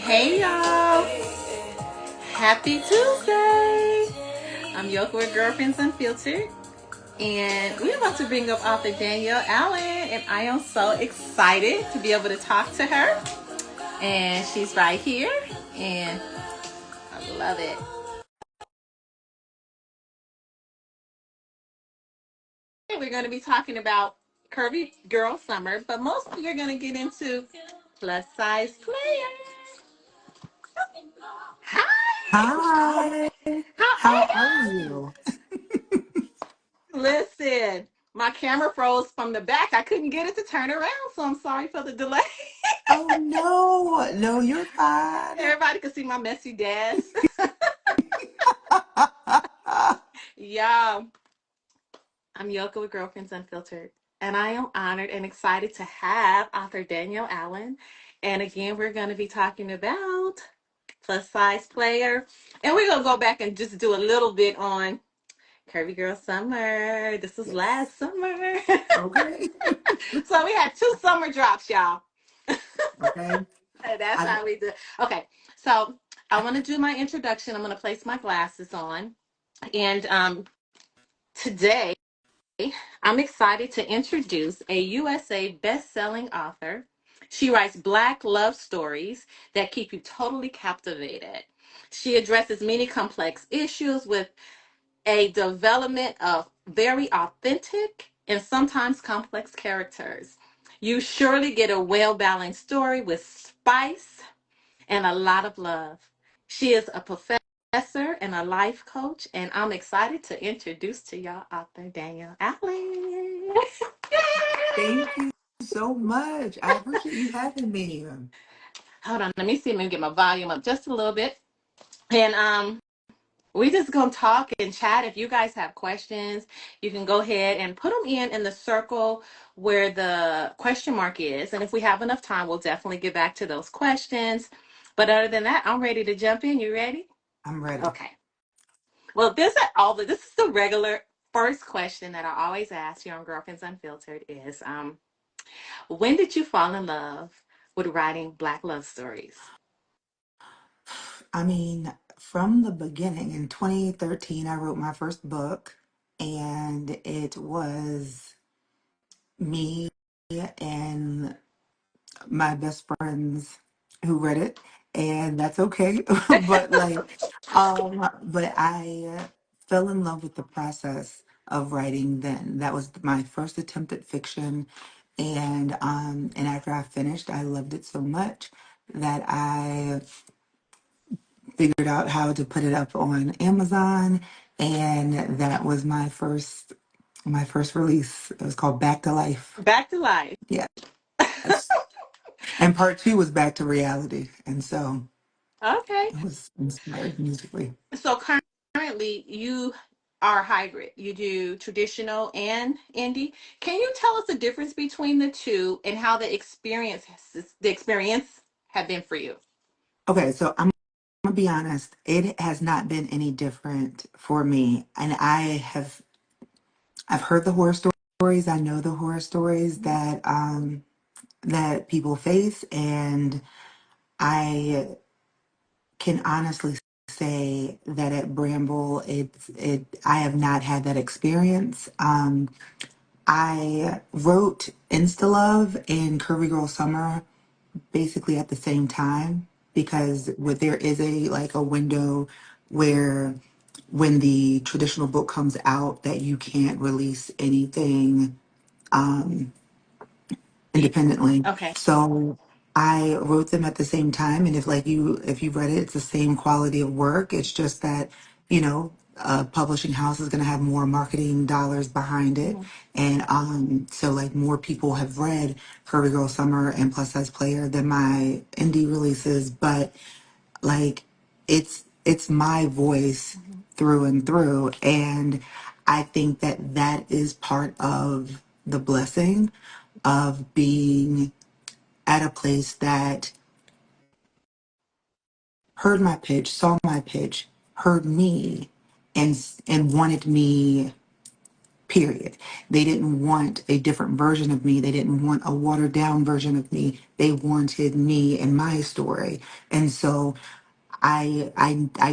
Hey y'all, happy Tuesday. I'm Yoko with Girlfriends Unfiltered, and we're about to bring up author Danielle Allen, and I am so excited to be able to talk to her. And she's right here, and I love it. We're going to be talking about Curvy Girl Summer, but mostly we're going to get into plus size players. Hi, Hi, how are how are you? you? Listen, my camera froze from the back. I couldn't get it to turn around, so I'm sorry for the delay. Oh no, no, you're fine. Everybody could see my messy desk. Yeah, I'm Yoko with Girlfriends Unfiltered, and I am honored and excited to have author Danielle Allen. And again, we're going to be talking about plus size player, and we're going to go back and just do a little bit on Curvy Girl Summer. This was Yes. last summer. Okay. So we had two summer drops, y'all. Okay. That's I how we do. Okay, so I want to do my introduction. I'm going to place my glasses on. And today, I'm excited to introduce a USA best-selling author. She writes Black love stories that keep you totally captivated. She addresses many complex issues with a development of very authentic and sometimes complex characters. You surely get a well-balanced story with spice and a lot of love. She is a professor and a life coach, and I'm excited to introduce to y'all author Danielle Allen. thank you so much. I appreciate you having me. Hold on, let me see. Let me get my volume up just a little bit. And we just gonna talk and chat. If you guys have questions, you can go ahead and put them in the circle where the question mark is. And if we have enough time, we'll definitely get back to those questions. But other than that, I'm ready to jump in. You ready? I'm ready. Okay. Well, this is the regular first question that I always ask you on Girlfriends Unfiltered is when did you fall in love with writing Black love stories? I mean, from the beginning in 2013, I wrote my first book, and it was me and my best friends who read it, and that's okay. But but I fell in love with the process of writing then. That was my first attempt at fiction, and after I finished, I loved it so much that I figured out how to put it up on Amazon, and that was my first release. It was called Back to Life. Back to life. Yeah. And part two was Back to Reality. And so Okay. it was inspired musically. So currently you are hybrid. You do traditional and indie. Can you tell us the difference between the two and how the experience have been for you? Okay, so I'm gonna be honest, it has not been any different for me. And I've heard the horror stories, I know the horror stories that people face, and I can honestly say that at Bramble it I have not had that experience. I wrote Insta Love and Curvy Girl Summer basically at the same time because there is a window where when the traditional book comes out that you can't release anything independently. Okay. So I wrote them at the same time, and if you read it, it's the same quality of work. It's just that a publishing house is going to have more marketing dollars behind it, Mhm. and so like more people have read Curvy Girl Summer and Plus Size Player than my indie releases, but like it's my voice Mhm. through and through, and I think that that is part of the blessing of being at a place that heard my pitch, saw my pitch, heard me, and wanted me period. They didn't want a different version of me. They didn't want a watered down version of me. They wanted me and my story. And so I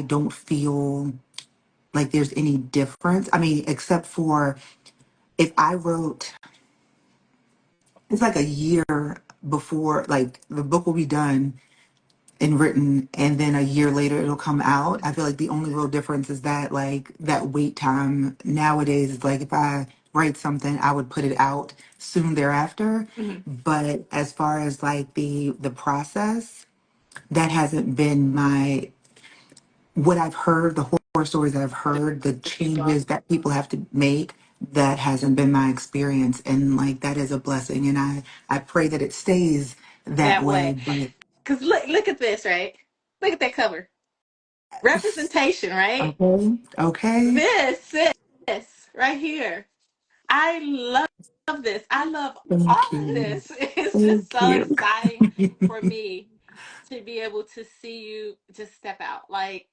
don't feel like there's any difference. I mean, except for if I wrote, it's like a year before, like the book will be done and written, and then a year later it'll come out. I feel like the only real difference is that, like, that wait time nowadays is like if I write something, I would put it out soon thereafter. Mhm. But as far as like the process, that hasn't been my what I've heard, the horror stories that I've heard, the The people changes that people have to make, that hasn't been my experience. And like that is a blessing. And I pray that it stays that that way. way. But Because look at this, right? Look at that cover. Representation, right? okay, okay. This right here. I love this. I love Thank all of you. this. It's just Thank so you. exciting for me to be able to see you just step out. Like,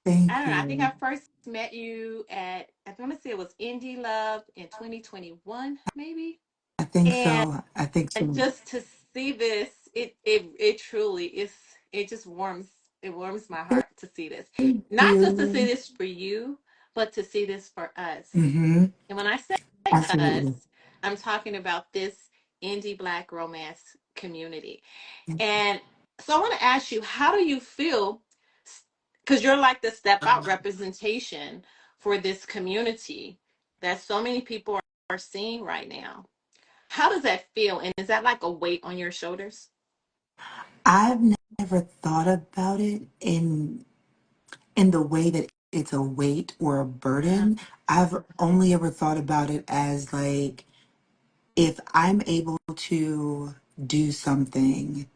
I Thank don't know. I think you. I first met you at, I want to say it was Indie Love in 2021, maybe. I think And so. I think so. just to see this, it truly is, it just it warms my heart to see this. Thank Not just to see you. this for you, but to see this for us. Mm-hmm. And when I say us, Absolutely. I'm talking about this indie Black romance community. And so I want to ask you, how do you feel? Because you're like the step out representation for this community that so many people are seeing right now. How does that feel? And is that like a weight on your shoulders? I've never thought about it in the way that it's a weight or a Uh-huh. burden. I've only ever thought about it as like if I'm able to do something,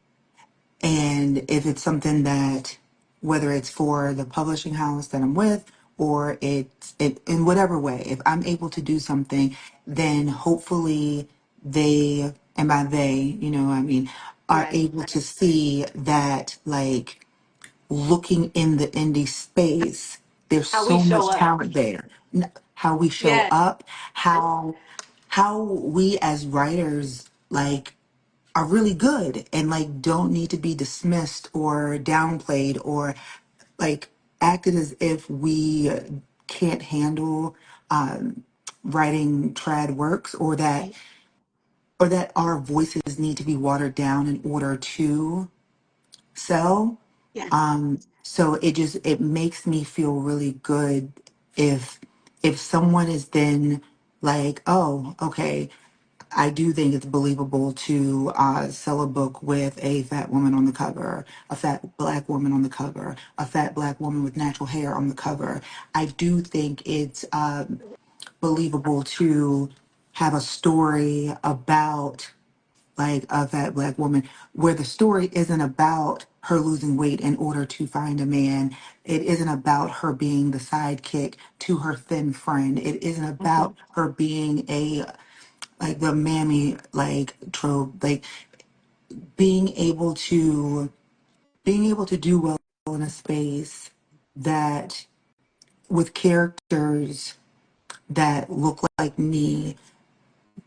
and if it's something that, whether it's for the publishing house that I'm with, or in whatever way, if I'm able to do something, then hopefully they, and by they, I mean, are Right. able to see that, like, looking in the indie space, there's How we so show much up. talent there. How we show Yes. up, how we as writers, like, are really good and like don't need to be dismissed or downplayed or like acted as if we can't handle writing trad works, or that our voices need to be watered down in order to sell. Yes. So it makes me feel really good if someone is then like, oh, okay, I do think it's believable to sell a book with a fat woman on the cover, a fat black woman on the cover, a fat black woman with natural hair on the cover. I do think it's believable to have a story about like a fat black woman where the story isn't about her losing weight in order to find a man. It isn't about her being the sidekick to her thin friend. It isn't Mhm. about her being a like the mammy like trope, like being able to do well in a space that with characters that look like me.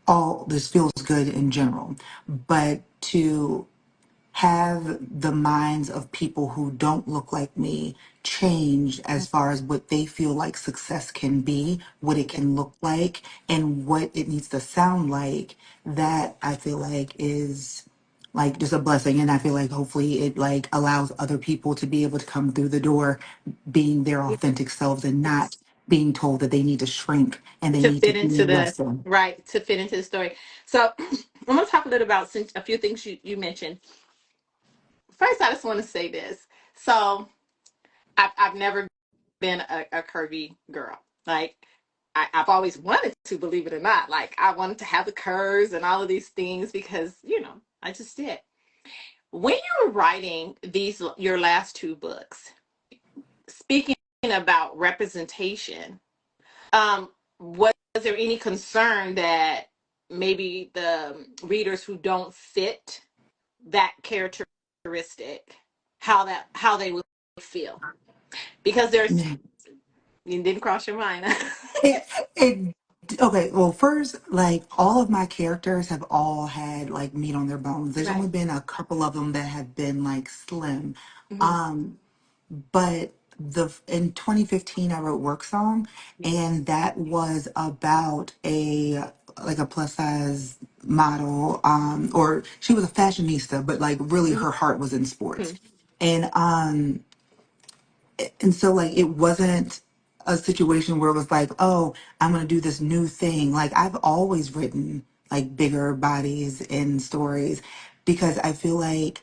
All this feels good in general, but to have the minds of people who don't look like me change as far as what they feel like success can be, what it Yeah. can look like, and what it needs to sound like, that I feel like is like just a blessing. And I feel like hopefully it like allows other people to be able to come through the door being their authentic selves and not Yes. being told that they need to shrink and they To need to fit be into the less than. right, to fit into the story. So I'm gonna talk a little about a few things you mentioned. First, I just want to say this. So I've never been a curvy girl. Like I've always wanted to, believe it or not. Like I wanted to have the curves and all of these things because, I just did. When you were writing these your last two books, speaking about representation, was there any concern that maybe the readers who don't fit that characteristic, how they would feel? Because there's, Yeah. it didn't cross your mind. It Okay, well, first, like all of my characters have all had like meat on their bones. There's only Right. been a couple of them that have been like slim. Hmm. Um, but the in 2015 I wrote Work Song, Yes. and that was about a like a plus size model, or she was a fashionista, but like really Hmm. her heart was in sports. And so like it wasn't a situation where it was like, oh, I'm gonna do this new thing. Like I've always written like bigger bodies in stories because I feel like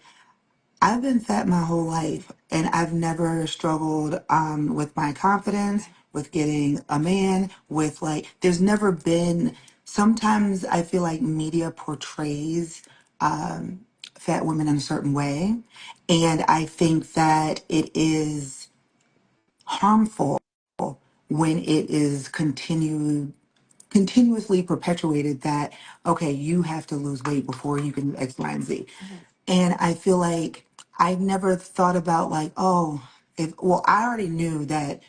I've been fat my whole life and I've never struggled with my confidence, Right. with getting a man, with like there's never been, sometimes I feel like media portrays fat women in a certain way. And I think that it is harmful when it is continuously perpetuated that okay, you have to lose weight before you can do X, Y, and Z. Mhm. And I feel like I never thought about like, oh, if well, I already knew that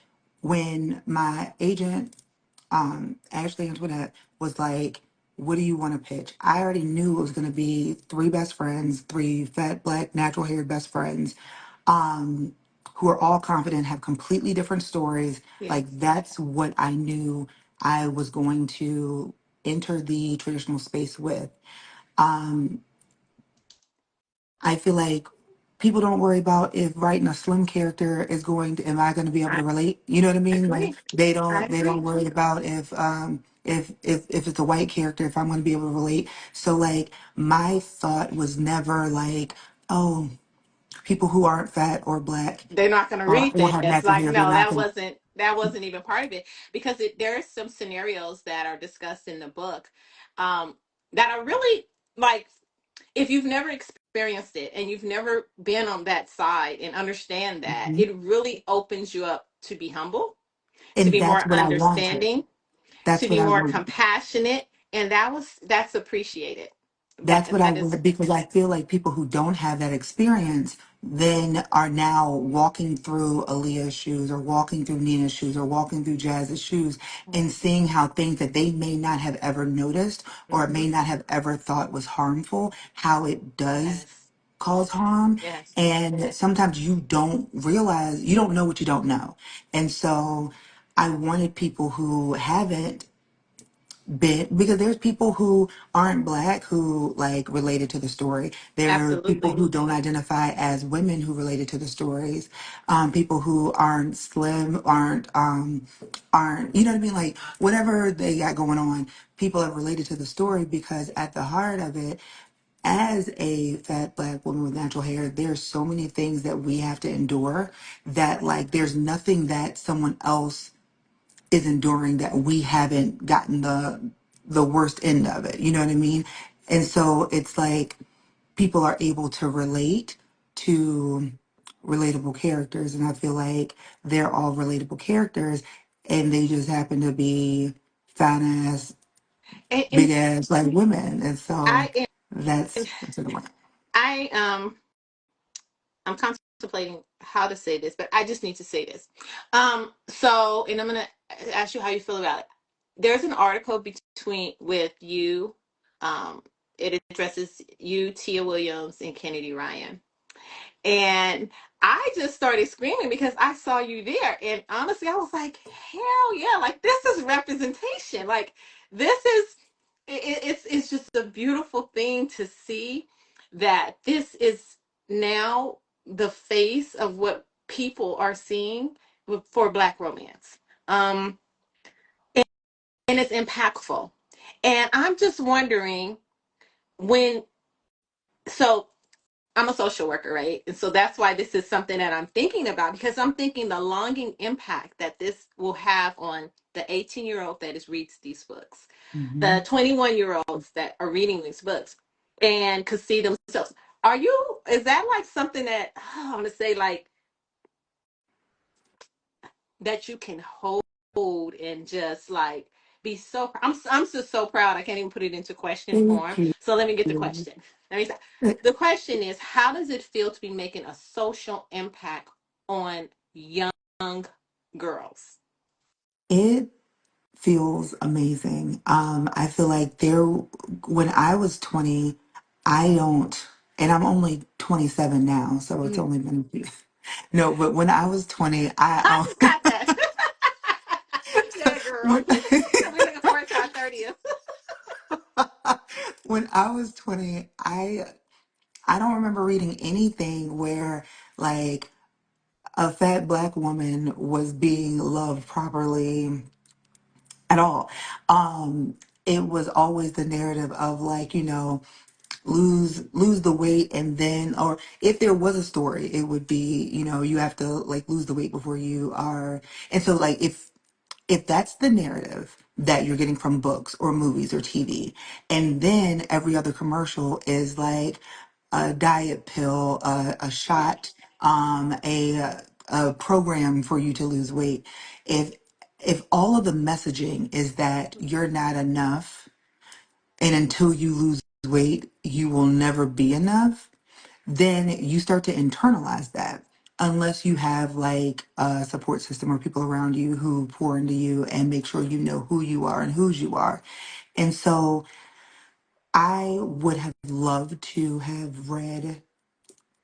when my agent Ashley Antoinette was like, what do you want to pitch? I already knew it was going to be three best friends, three fat, black, natural haired best friends, who are all confident, have completely different stories. Like, Yes. that's what I knew I was going to enter the traditional space with. I feel like people don't worry about if writing a slim character is going to, am I going to be able I to relate? You know what I mean? Like agree. I they don't agree. worry about if it's a white character, if I'm going to be able to relate. So like my thought was never like, oh, people who aren't fat or black They're not going to read or have this. natural Like, hair, they're no, not that going to. wasn't even part of it because there are some scenarios that are discussed in the book, um, that are really like if you've never experienced it and you've never been on that side and understand that, Mhm. it really opens you up to be humble, to And be that's more what I wanted. understanding, to That's what be I more wanted. compassionate, and that's appreciated. That's what I That is wanted because I feel like people who don't have that experience then are now walking through Aaliyah's shoes or walking through Nina's shoes or walking through Jazz's shoes and seeing how things that they may not have ever noticed or mm-hmm. may not have ever thought was harmful, how it does Yes, cause harm. yes. And sometimes you don't realize, you don't know what you don't know. And so I wanted people who haven't bit because there's people who aren't black who like related to the story. There are people Absolutely. who don't identify as women who related to the stories. People who aren't slim, aren't you know what I mean? Like whatever they got going on, people are related to the story because at the heart of it, as a fat black woman with natural hair, there's so many things that we have to endure that like there's nothing that someone else is enduring that we haven't gotten the worst end of it. You know what I mean? And so it's like people are able to relate to relatable characters, and I feel like they're all relatable characters, and they just happen to be fine ass, And big ass like women, and so I that's a way. I I'm contemplating how to say this, but I just need to say this. So, and I'm gonna ask you how you feel about it. There's an article between with you. Um, it addresses you, Tia Williams, and Kennedy Ryan. And I just started screaming because I saw you there. And honestly, I was like, hell yeah, like this is representation. Like this is it's just a beautiful thing to see that this is now the face of what people are seeing for Black romance. Um, and it's impactful. And I'm just wondering when so I'm a social worker, right? And so that's why this is something that I'm thinking about because I'm thinking the longing impact that this will have on the 18-year-old that is reads these books, Hmm. the 21-year-olds that are reading these books and could see themselves. Is that like something that I want to say like that you can hold and just like be so I'm just so proud I can't even put it into question Thank form. you. So let me get the question. Let me say, the question is how does it feel to be making a social impact on young girls? It feels amazing. I feel like when I was 20, I don't, and I'm only 27 now, so it's Mhm. only been a few. No, but when I was 20, I just got that. Yeah, girl. when, We're looking forward to our 30th. when I was 20, I don't remember reading anything where like a fat black woman was being loved properly at all. Um, it was always the narrative of like, lose the weight and then, or if there was a story, it would be, you have to like lose the weight before you are. And so like if that's the narrative that you're getting from books or movies or TV, and then every other commercial is like a diet pill, a Right. shot, a program for you to lose weight. If if all of the messaging is that you're not enough, and until you lose weight, you will never be enough, then you start to internalize that. Unless you have like a support system or people around you who pour into you and make sure you know who you are and whose you are. And so I would have loved to have read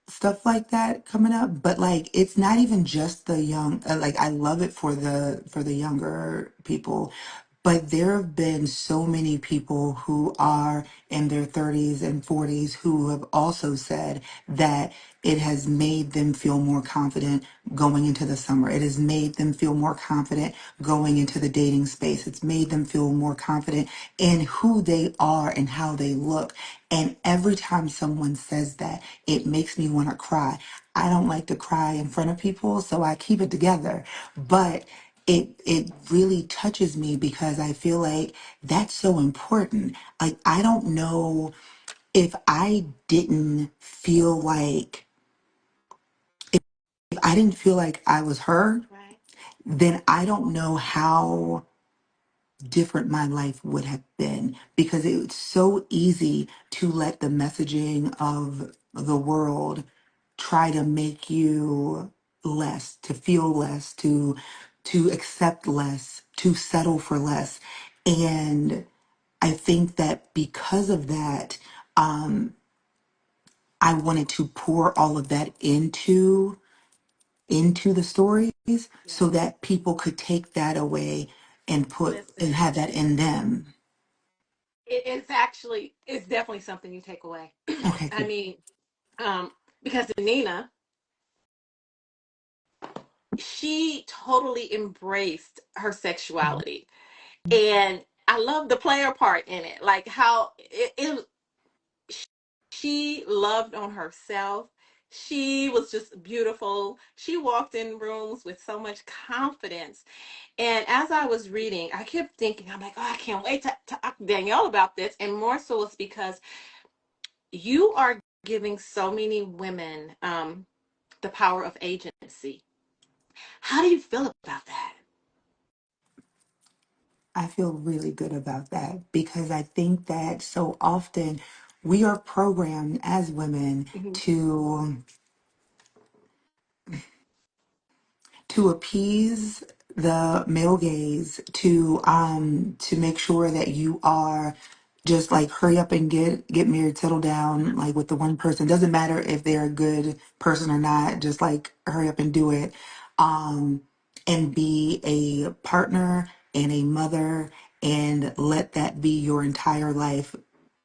stuff like that coming up, but like it's not even just the young, like I love it for the younger people, but there have been so many people who are in their 30s and 40s who have also said that it has made them feel more confident going into the summer. It has made them feel more confident going into the dating space. It's made them feel more confident in who they are and how they look. And every time someone says that, it makes me want to cry. I don't like to cry in front of people, so I keep it together. But it really touches me because I feel like that's so important. Like I don't know if I didn't feel like if I didn't feel like I was her, Right. then I don't know how different my life would have been because it's so easy to let the messaging of the world try to make you less, to feel less, to accept less, to settle for less. And I think that because of that, um, I wanted to pour all of that into the stories Yeah. so that people could take that away and put and Listen, have that in them. it's definitely something you take away. Okay, I good. mean, um, because Nina, she totally embraced her sexuality. And I love the player part in it, like how she loved on herself. She was just beautiful. She walked in rooms with so much confidence. And as I was reading, I kept thinking, I'm like, oh, I can't wait to talk to Danielle about this. And more so it's because you are giving so many women the power of agency. How do you feel about that? I feel really good about that because I think that so often we are programmed as women Mhm. to appease the male gaze, to make sure that you are just like hurry up and get married, settle down like with the one person. Doesn't matter if they're a good person or not, just like hurry up and do it. Um and be a partner and a mother and let that be your entire life.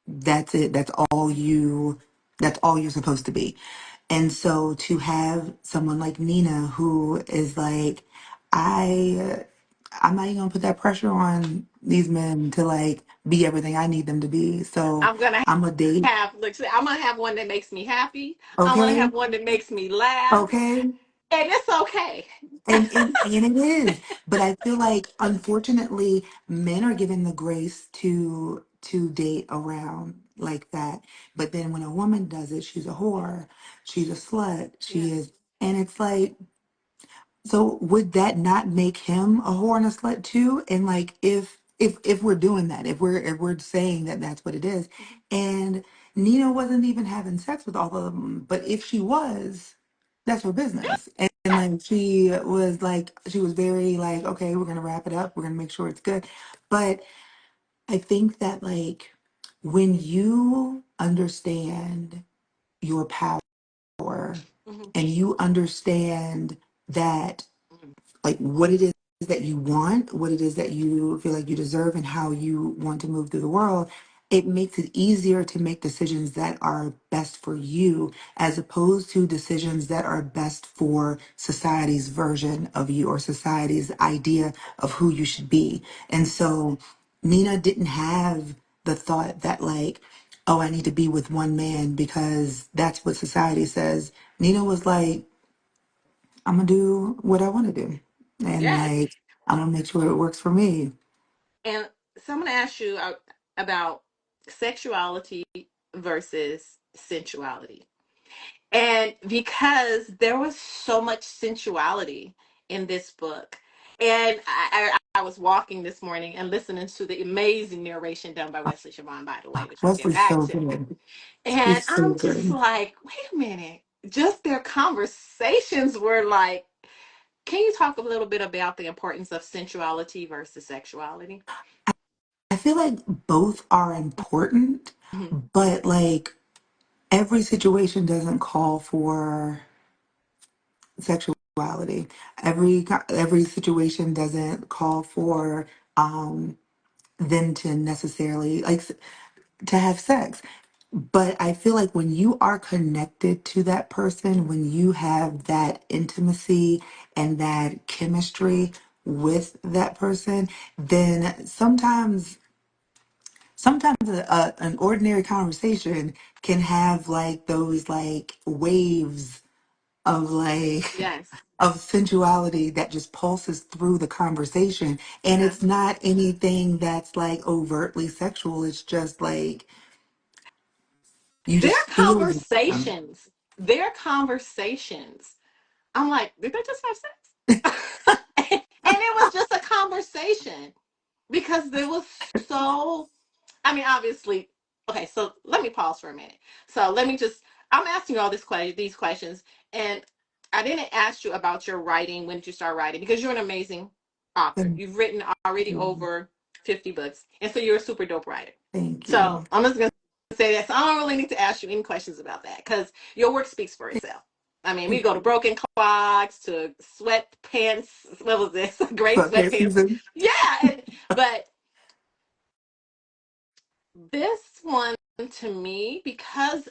That's it. That's all you're supposed to be. And so to have someone like Nina who is like, I I'm not even gonna put that pressure on these men to like be everything I need them to be. So I'm gonna I'm a date. have look. I'm gonna have one that makes me happy. I'm gonna Okay? have one that makes me laugh, Okay? and it's okay. And it is. But I feel like unfortunately men are given the grace to date around like that. But then when a woman does it, she's a whore, she's a slut, she Yeah. is, and it's like, so would that not make him a whore and a slut too? And like if we're doing that, if we're saying that that's what it is, Mhm. and Nina wasn't even having sex with all of them, but if she was, that's her business. And Like she was very like, okay, we're gonna wrap it up. We're gonna make sure it's good. But I think that like when you understand your power Mhm, and you understand that mhm. like what it is that you want, what it is that you feel like you deserve, and how you want to move through the world, it makes it easier to make decisions that are best for you as opposed to decisions that are best for society's version of you or society's idea of who you should be. And so Nina didn't have the thought that, like, oh, I need to be with one man because that's what society says. Nina was like, I'm gonna do what I want to do, and Yes. like I'm gonna make sure it works for me. And so I'm going to ask you about sexuality versus sensuality. And because there was so much sensuality in this book, and I was walking this morning and listening to the amazing narration done by Wesley Siobhan, by the way, which I'll get Wesley's back so to. good. And He's so I'm just good. like, wait a minute. Just their conversations were like, can you talk a little bit about the importance of sensuality versus sexuality? I feel like both are important, Mhm. but like every situation doesn't call for sexuality. Every situation doesn't call for them to necessarily to have sex. But I feel like when you are connected to that person, when you have that intimacy and that chemistry with that person, then sometimes an ordinary conversation can have like those like waves of like Yes. of sensuality that just pulses through the conversation, and Yeah. it's not anything that's like overtly sexual. It's just like you Their just feel them. conversations, their conversations. I'm like, did they just have sex? And it was just a conversation because it was so, I mean, obviously, okay, so let me pause for a minute. So let me just, I'm asking you all these questions, and I didn't ask you about your writing. When did you start writing? Because you're an amazing author. Thank You've written already you. over 50 books, and so you're a super dope writer. Thank So you. I'm just gonna say that. So I don't really need to ask you any questions about that because your work speaks for itself. I mean, we Thank go to broken clocks to sweatpants. What was this? Gray sweatpants sweatpants. season. Yeah, but this one to me, because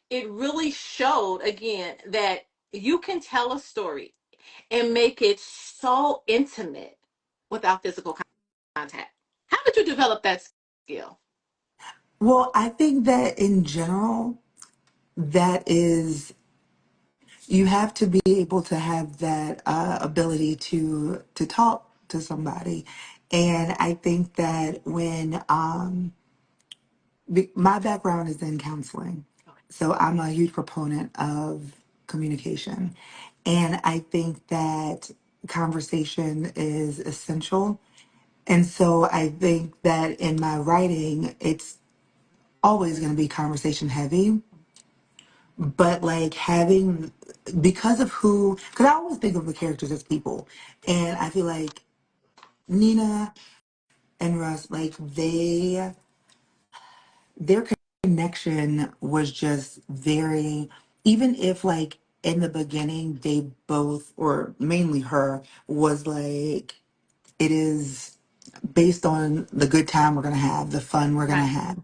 it really showed again that you can tell a story and make it so intimate without physical contact. How did you develop that skill? Well, I think that in general, that is, you have to be able to have that ability to talk to somebody, and I think that when my background is in counseling, so I'm a huge proponent of communication, and I think that conversation is essential. And so I think that in my writing, it's always going to be conversation heavy, but like having, because of who, because I always think of the characters as people. And I feel like Nina and Russ, like their connection was just very, even if like in the beginning, they both, or mainly her, was like, it is based on the good time we're going to have, the fun we're going to Right. have.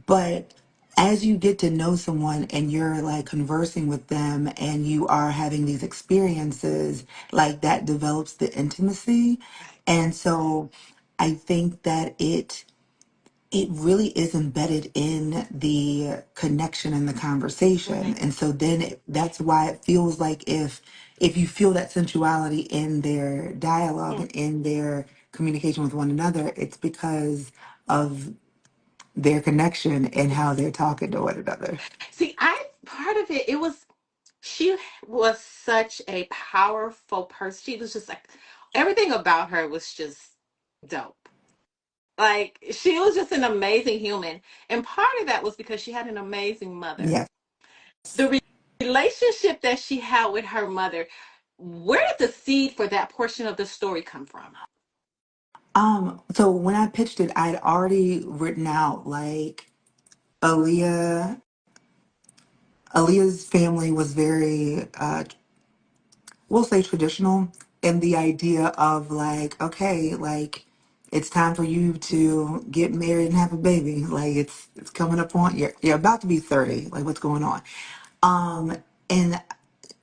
But as you get to know someone and you're like conversing with them and you are having these experiences, like that develops the intimacy. Right. And so I think that it really is embedded in the connection and the conversation. Mhm. And so then that's why it feels like if you feel that sensuality in their dialogue Mhm. and in their communication with one another, it's because of their connection and how they're talking to one another. See, I part of it, it was she was such a powerful person. She was just like everything about her was just dope. Like she was just an amazing human. And part of that was because she had an amazing mother. Yes. The relationship that she had with her mother. Where did the seed for that portion of the story come from? So when I pitched it, I'd already written out like Aaliyah. Aaliyah's family was very, we'll say traditional in the idea of like, okay, like it's time for you to get married and have a baby. Like it's coming up on you're about to be 30. Like what's going on? And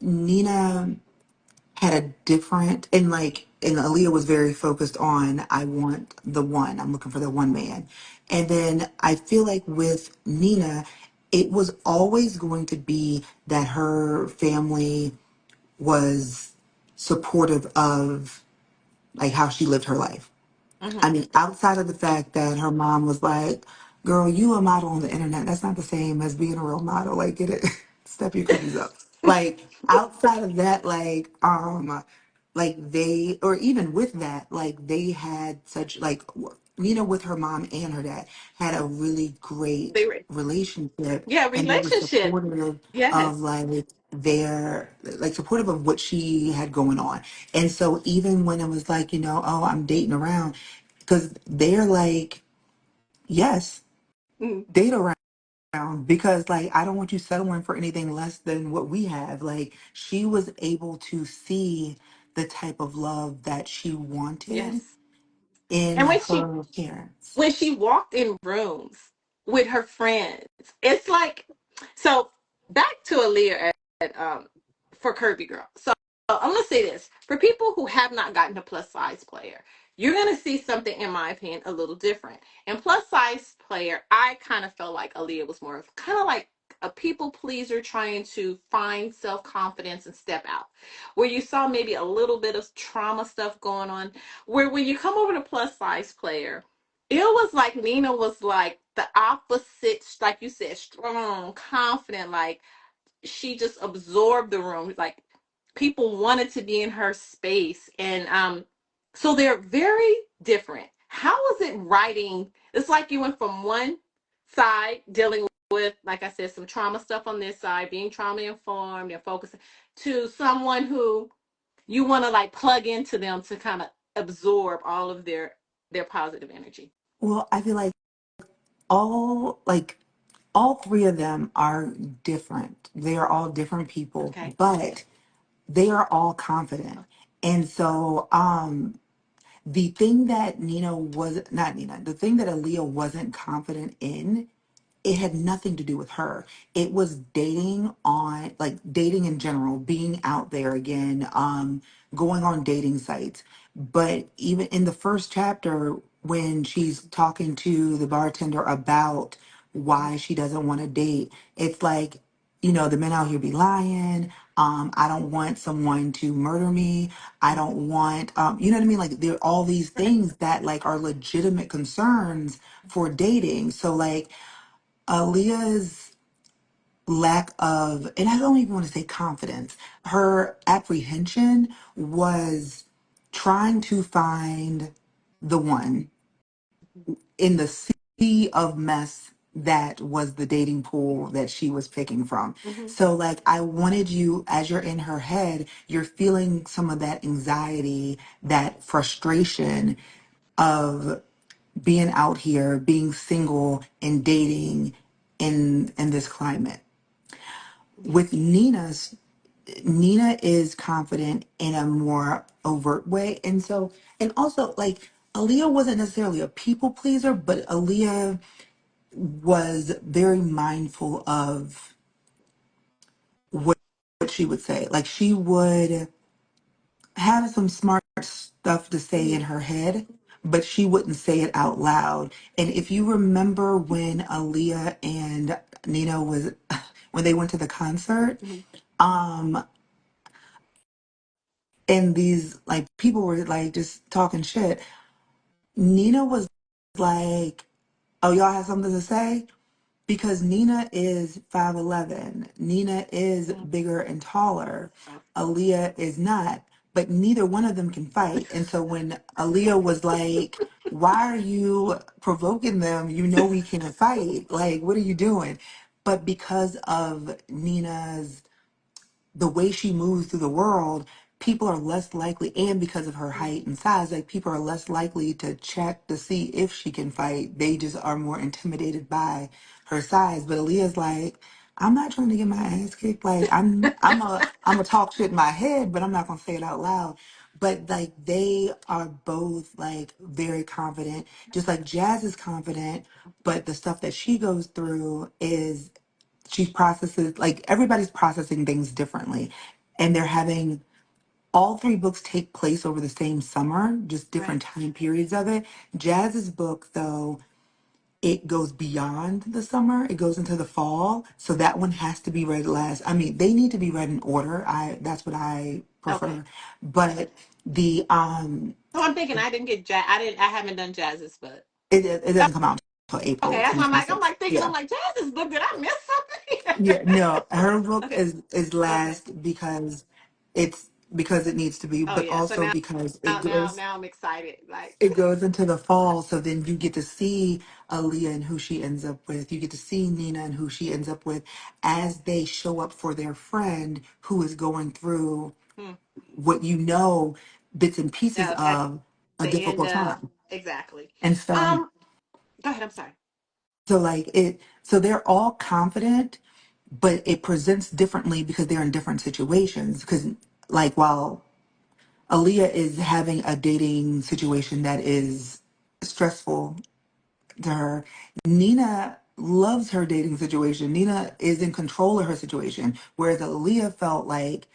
Nina had a different and Aaliyah was very focused on I want the one. I'm looking for the one man. And then I feel like with Nina, it was always going to be that her family was supportive of like how she lived her life. I Hmm. mean, outside of the fact that her mom was like, girl, you a model on the internet. That's not the same as being a real model. Like, get it, step your cookies up. Like, outside of that, like they, or even with that, like they had such, Nina with her mom and her dad had a really They great were, relationship yeah, and they were relationship. supportive of Yes. supportive of what she had going on. And so even when it was like, oh, I'm dating around, because they're like, yes, Mm, date around because like I don't want you settling for anything less than what we have. Like she was able to see the type of love that she wanted yes. in And her parents. when she walked in rooms with her friends, it's like, so back to Aaliyah for Kirby Girl. So I'm gonna say this for people who have not gotten a plus size player, you're gonna see something, in my opinion, a little different. In plus size player, I kind of felt like Aaliyah was more of kind of like a people pleaser trying to find self confidence and step out. Where you saw maybe a little bit of trauma stuff going on. Where when you come over to plus size player, it was like Nina was like the opposite, like you said, strong, confident, like she just absorbed the room. Like people wanted to be in her space. And so they're very different. How was it writing? It's like you went from one side dealing with, like I said, some trauma stuff on this side, being trauma informed and focusing, to someone who you want to like plug into them to kind of absorb all of their positive energy. Well, I feel like all like all three of them are different. They are all different people, Okay. but they are all confident. And so the thing that Nina was not Nina, the thing that Aaliyah wasn't confident in, it had nothing to do with her. It was dating on, like dating in general, being out there again, going on dating sites. But even in the first chapter, when she's talking to the bartender about why she doesn't want to date, it's like, the men out here be lying. I don't want someone to murder me. I don't want, you know what I mean? Like there are all these Right. things that like are legitimate concerns for dating. So like, Aaliyah's lack of, and I don't even want to say confidence, her apprehension was trying to find the one in the sea of mess that was the dating pool that she was picking from. Mm-hmm. So, like, I wanted you, as you're in her head, you're feeling some of that anxiety, that frustration of being out here, being single and dating in this climate. With Yes. Nina is confident in a more overt way. And so, and also like Aaliyah wasn't necessarily a people pleaser, but Aaliyah was very mindful of what she would say. Like she would have some smart stuff to say in Mm-hmm. her head, but she wouldn't say it out loud. And if you remember when Aaliyah and Nina was when they went to the concert, Mm-hmm. um, and these like people were like just talking shit. Nina was like, "Oh, y'all have something to say?" Because Nina is 5'11". Nina is Mm-hmm. bigger and taller. Oh. Aaliyah is not, but neither one of them can fight. And so when Aaliyah was like, "Why are you provoking them? You know we can't fight. Like, what are you doing?" But because of Nina's the way she moves through the world, people are less likely, and because of her Mm. height and size, like people are less likely to check to see if she can fight. They just are more intimidated by her size. But Aaliyah's like, I'm not trying to get my ass kicked. Like I'm a talk shit in my head, but I'm not gonna say it out loud. But like they are both like very confident, just like Jazz is confident, but the stuff that she goes through is she processes, like everybody's processing things differently, and they're having all three books take place over the same summer, just Right. different time periods of it. Jazz's book, though, it goes beyond the summer. It goes into the fall. So that one has to be read last. I mean, they need to be read in order. I That's what I Okay. prefer. But the So I'm thinking I didn't get jazz. I haven't done jazz's, but it doesn't come out until April okay. That's what I'm 2026. like thinking. I'm Yeah. like jazz's book. Did I miss Yeah, something? no, her book Okay. is Okay. last it's because it needs to be, Oh but yeah. So also now, because now I'm excited. Like, it goes into the fall, so then you get to see Aaliyah and who she ends up with. You get to see Nina and who she ends up with as they show up for their friend who is going through hmm, what bits and pieces at of a the end difficult of time. exactly. And so Um. Go ahead. I'm sorry. so they're all confident, but it presents differently because they're in different situations. Because like while Aaliyah is having a dating situation that is stressful to her, Nina loves her dating situation. Nina is in control of her situation, whereas Aaliyah felt like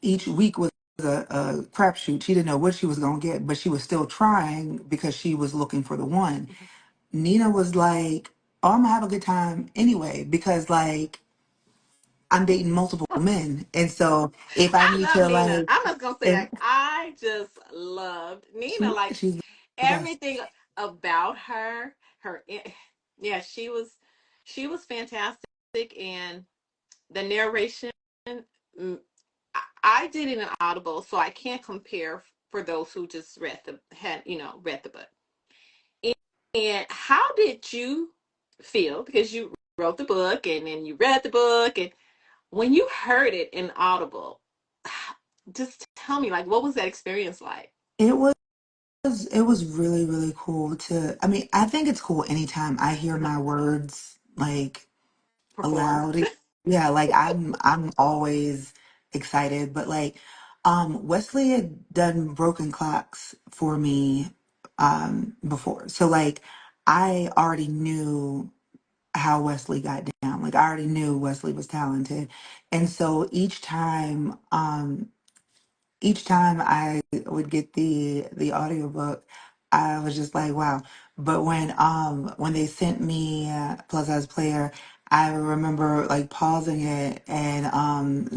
each week was a crapshoot. She didn't know what she was gonna get, but she was still trying because she was looking for the one. Mhm. Nina was like, "Oh, I'm gonna have a good time anyway," because like I'm dating multiple men, and so if I I need love to Nina. like, I'm just gonna say and that I just loved Nina. Like she's the best. everything about her. Yeah, she was fantastic, and the narration. mm, I did it in Audible, so I can't compare for those who just read the book. And, and how did you feel? Because you wrote the book and then you read the book, and when you heard it in Audible, just tell me, like, what was that experience like? It was really really cool to. I mean, I think it's cool anytime I hear Uh-huh. my words like Performed. aloud. Yeah, like I'm always excited, but like Wesley had done Broken Clocks for me before. So like I already knew how Wesley got down. Like I already knew Wesley was talented. And so each time I would get the audiobook, I was just like, wow. But when they sent me Plus Size Player, I remember like pausing it and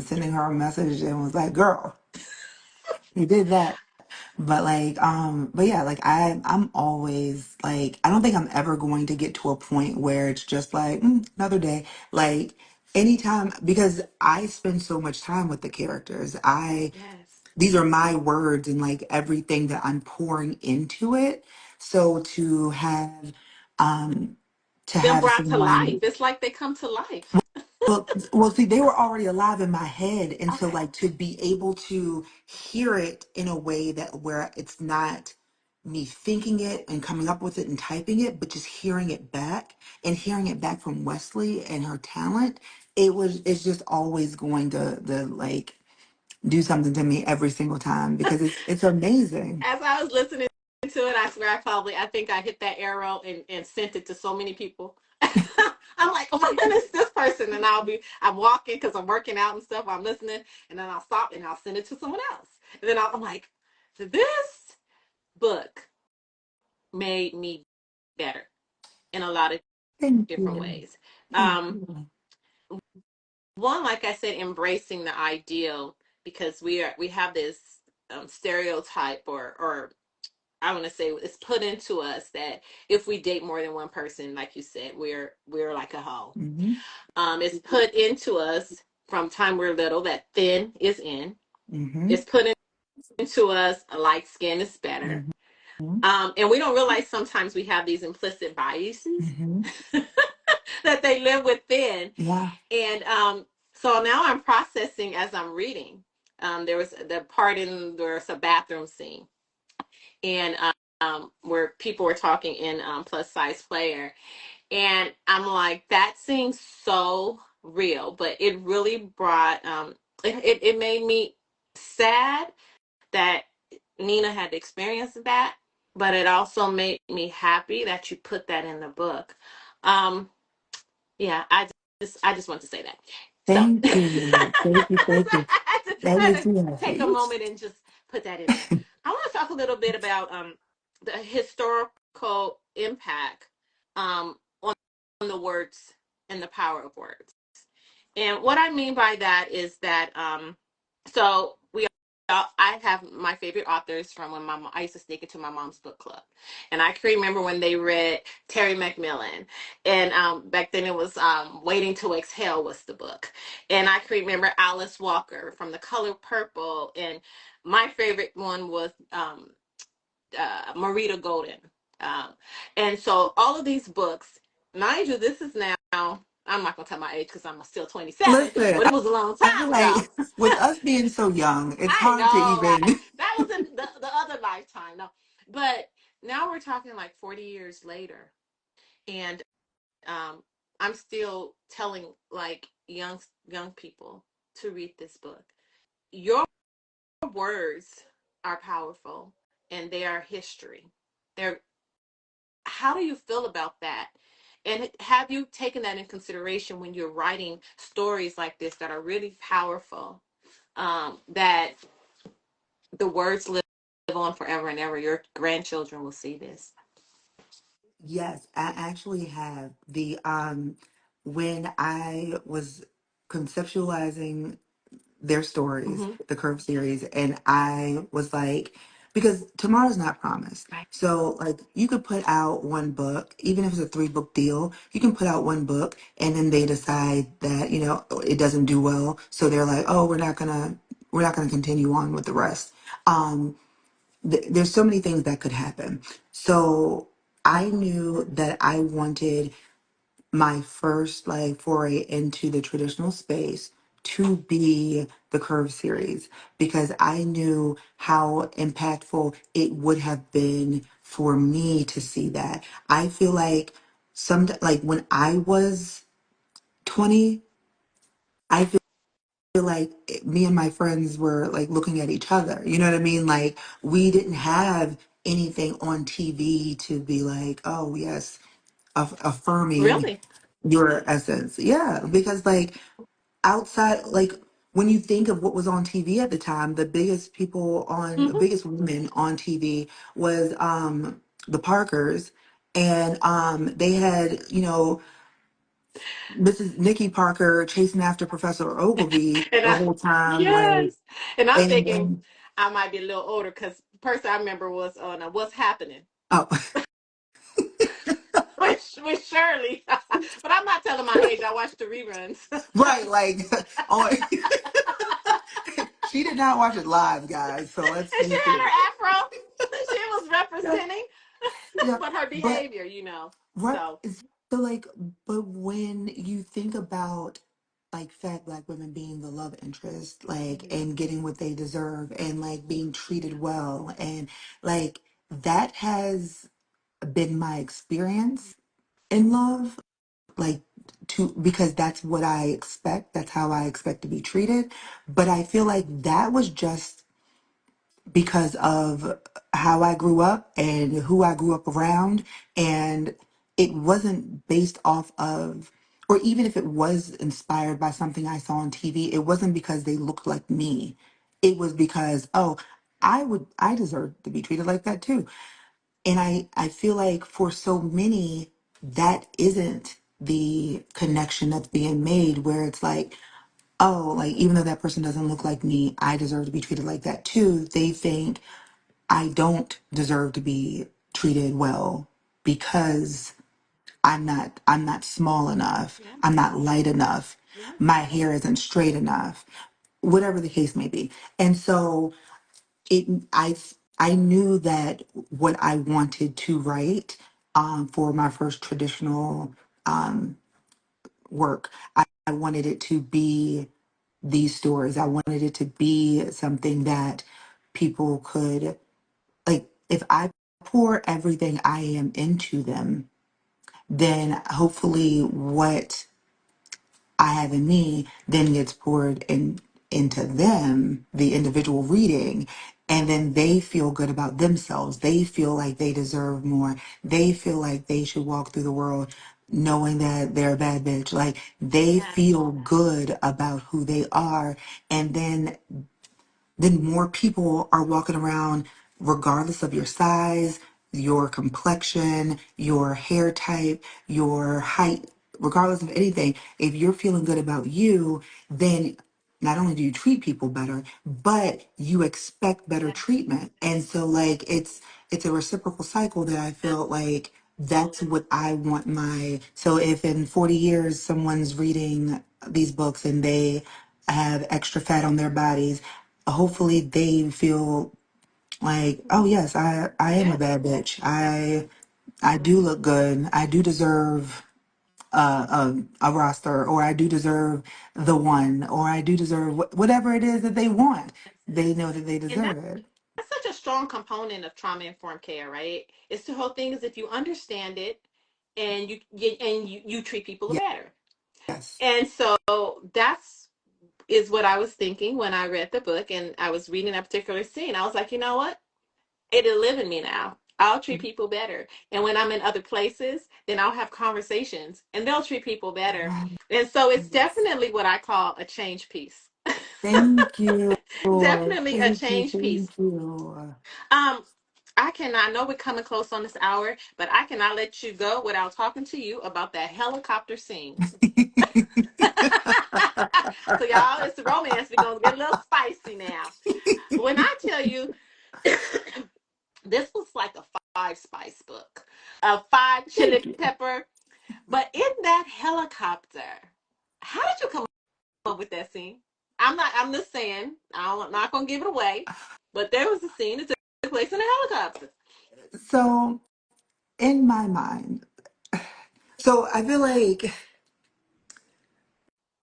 sending her a message and was like, girl, you did that. But yeah, like I'm always like, I don't think I'm ever going to get to a point where it's just like another day. Like anytime, because I spend so much time with the characters. Yes. These are my words and like everything that I'm pouring into it. So um to Them have brought to life. someone, It's like they come to life. well, see, they were already alive in my head, and so Okay. like to be able to hear it in a way that where it's not me thinking it and coming up with it and typing it, but just hearing it back and hearing it back from Wesley and her talent, it's just always going to like do something to me every single time because it's amazing. As I was listening to it, I swear I think I hit that arrow and sent it to so many people. I'm like, oh my goodness, this person. And I'm walking because I'm working out and stuff. I'm listening. And then I'll stop and I'll send it to someone else. And then I'm like, this book made me better in a lot of Thank different you. ways. Thank Um, you. One, like I said, embracing the ideal, because we have this stereotype, or I want to say it's put into us that if we date more than one person, like you said, we're like a hoe. Mm-hmm. It's put into us from time we're little that thin is in. Mm-hmm. It's put into us a light skin is better. Mm-hmm. And we don't realize sometimes we have these implicit biases Mm-hmm. that they live within. Yeah. And so now I'm processing as I'm reading. There was the part in there's a bathroom scene, and where people were talking in plus size player, and I'm like, that seems so real, but it really brought it made me sad that Nina had experienced that, but it also made me happy that you put that in the book. Um, yeah, I just want to say that. So, Thank you. Thank you. Thank you. That I had makes to me take a happy. moment and just put that in there. I want to talk a little bit about the historical impact on the words and the power of words. And what I mean by that is that so we I have my favorite authors from when I used to sneak into my mom's book club, and I can remember when they read Terry McMillan, and back then it was Waiting to Exhale was the book, and I can remember Alice Walker from The Color Purple, and my favorite one was Marita Golden, um, and so all of these books, mind you, this is now. I'm not gonna tell my age because I'm still 27, Listen, but it was a long I feel time like ago. with us being so young, it's I hard to know even. that was in the other lifetime. No, but now we're talking like 40 years later, and I'm still telling like young people to read this book. Your words are powerful, and they are history. They're How do you feel about that? And have you taken that in consideration when you're writing stories like this that are really powerful? That the words live on forever and ever. Your grandchildren will see this. Yes, I actually have when I was conceptualizing their stories, Mm-hmm. the Curve series, and I was like, because tomorrow's not promised. Right. So like you could put out one book, even if it's a 3 book deal, you can put out one book and then they decide that, it doesn't do well. So they're like, oh, we're not gonna continue on with the rest. Um, there's so many things that could happen. So I knew that I wanted my first like foray into the traditional space to be the Curve series because I knew how impactful it would have been for me to see that. I feel like when I was 20, I feel like me and my friends were like looking at each other. You know what I mean? Like we didn't have anything on TV to be like, oh yes, affirming Really? your essence. Yeah, because like outside, like when you think of what was on TV at the time, the Mm-hmm. biggest women on TV was the Parkers, and they had Mrs. Nikki Parker chasing after Professor Ogilvy And the I, whole time, like, yes. And I'm and thinking then I might be a little older because the person I remember was on What's Happening oh with Shirley. But I'm not telling my age. I watched the reruns. right, like oh she did not watch it live, guys. So let's And she face had it. her afro. She was Yeah, representing, yeah, but her but behavior. right. So, So like, but when you think about like fat black women being the love interest, like, mhm. and getting what they deserve and like being treated well, and like that has been my experience in love, like because that's what I expect, that's how I expect to be treated. But I feel like that was just because of how I grew up and who I grew up around. And it wasn't based off of, or even if it was inspired by something I saw on TV, it wasn't because they looked like me. It was because, oh, I deserve to be treated like that too. And I feel like for so many, that isn't the connection that's being made where it's like, oh, like even though that person doesn't look like me, I deserve to be treated like that too. They think I don't deserve to be treated well because I'm not small enough. Yeah, I'm not light enough. yeah, My hair isn't straight enough. Whatever the case may be. And so it I knew that what I wanted to write for my first traditional work, I wanted it to be these stories. I wanted it to be something that people could, like, if I pour everything I am into them, then hopefully what I have in me then gets poured into them, the individual reading, and then they feel good about themselves. They feel like they deserve more. They feel like they should walk through the world knowing that they're a bad bitch. Like they Yeah. feel good about who they are. And then more people are walking around regardless of your size, your complexion, your hair type, your height, regardless of anything. If you're feeling good about you, then not only do you treat people better, but you expect better Yes. treatment. And so like it's a reciprocal cycle that I feel like that's what I want my, so if in 40 years someone's reading these books and they have extra fat on their bodies, hopefully they feel like, oh yes, I am a Yes. bad bitch. I do look good. I do deserve a roster, or I do deserve the one, or I do deserve whatever it is that they want. They know that they And deserve it. that's such a strong component of trauma informed care, right? It's the whole thing is if you understand it and you treat people better. Yes. And so that's is what I was thinking when I read the book and I was reading that particular scene. I was like, you know what? It'll live in me now. I'll treat people better. And when I'm in other places, then I'll have conversations and they'll treat people better. And so it's Yes. definitely what I call a change piece. Thank you. Definitely a Thank you. change piece. Thank you. Um, I cannot, I know we're coming close on this hour, but I cannot let you go without talking to you about that helicopter scene. So y'all, it's the romance. We're gonna get a little spicy now. When I tell you this was like a five spice book, a five chili Thank you. pepper, but in that helicopter, how did you come up with that scene? I'm just saying, I'm not gonna give it away, but there was a scene that took place in a helicopter. So, in my mind, so I feel like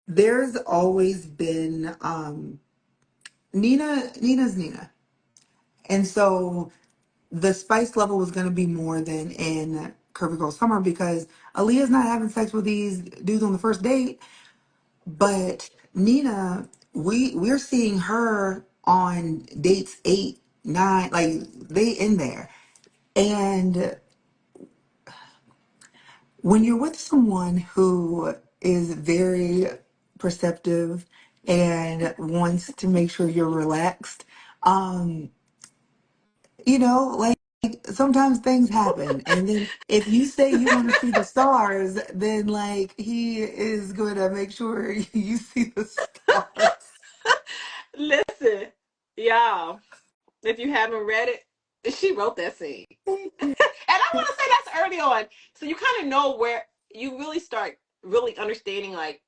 there's always been Nina's Nina. And so the spice level was going to be more than in Curvy Girl Summer because Aaliyah's not having sex with these dudes on the first date, but Nina, we're seeing her on dates 8, 9, like they in there. And when you're with someone who is very perceptive and wants to make sure you're relaxed, um, like sometimes things happen. And then if you say you want to see the stars, then like he is going to make sure you see the stars. Listen, y'all, if you haven't read it, she wrote that scene. Thank And you. I want to say that's early on. So you kind of know where you really start really understanding like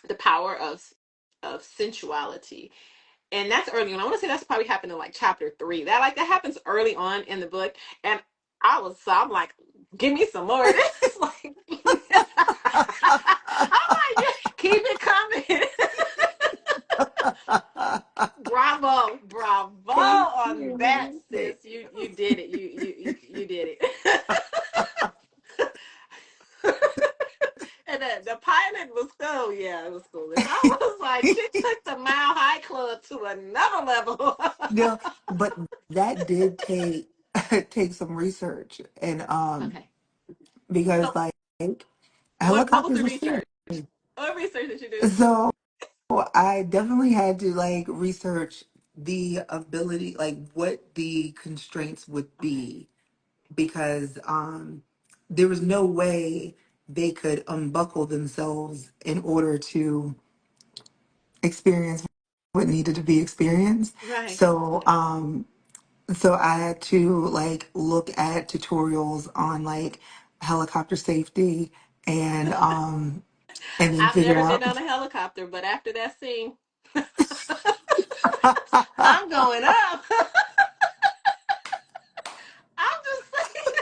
the power of sensuality. And that's early on. I want to say that's probably happened in like chapter 3. That happens early on in the book. And I'm like, give me some more. This is like I'm like, yeah, keep it coming. Bravo, bravo Thank on that, you. sis. You did it. You did it. And the pilot was cool. Yeah, it was cool. And I was like, she took the Mile High Club to another level. But that did take take some research and Okay. because So like what was helicopters the are scary. research? What research did you do? So I definitely had to like research the ability, like what the constraints would Okay. be, because there was no way they could unbuckle themselves in order to experience what needed to be experienced. Right. So so I had to like look at tutorials on like helicopter safety and then I've figure never been out. on a helicopter, but after that scene, I'm going up. I'm just saying.